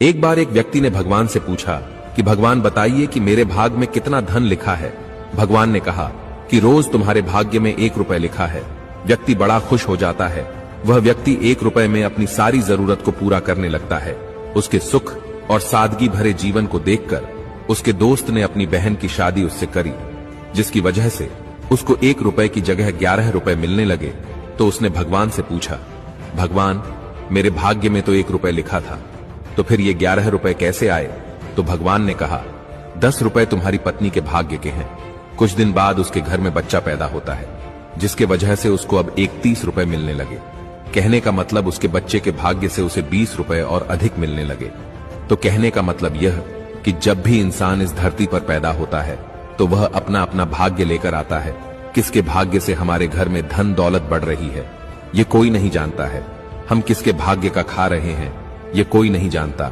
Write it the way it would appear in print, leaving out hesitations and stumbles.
एक बार एक व्यक्ति ने भगवान से पूछा कि भगवान बताइए कि मेरे भाग में कितना धन लिखा है। भगवान ने कहा कि रोज तुम्हारे भाग्य में 1 रुपए लिखा है। व्यक्ति बड़ा खुश हो जाता है। वह व्यक्ति 1 रुपए में अपनी सारी जरूरत को पूरा करने लगता है। उसके सुख और सादगी भरे जीवन को देखकर उसके दोस्त ने अपनी बहन की शादी उससे करी, जिसकी वजह से उसको 1 रुपए की जगह 11 रुपए मिलने लगे। तो उसने भगवान से पूछा, भगवान मेरे भाग्य में तो 1 रुपए लिखा था, तो फिर ये 11 रुपए कैसे आए? तो भगवान ने कहा, 10 रुपए तुम्हारी पत्नी के भाग्य के हैं। कुछ दिन बाद उसके घर में बच्चा पैदा होता है, जिसके वजह से उसको अब 31 रुपए मिलने लगे। कहने का मतलब उसके बच्चे के भाग्य से उसे 20 रुपए और अधिक मिलने लगे। तो कहने का मतलब यह कि जब भी इंसान इस धरती पर पैदा होता है तो वह अपना अपना भाग्य लेकर आता है। किसके भाग्य से हमारे घर में धन दौलत बढ़ रही है, ये कोई नहीं जानता है। हम किसके भाग्य का खा रहे हैं, ये कोई नहीं जानता।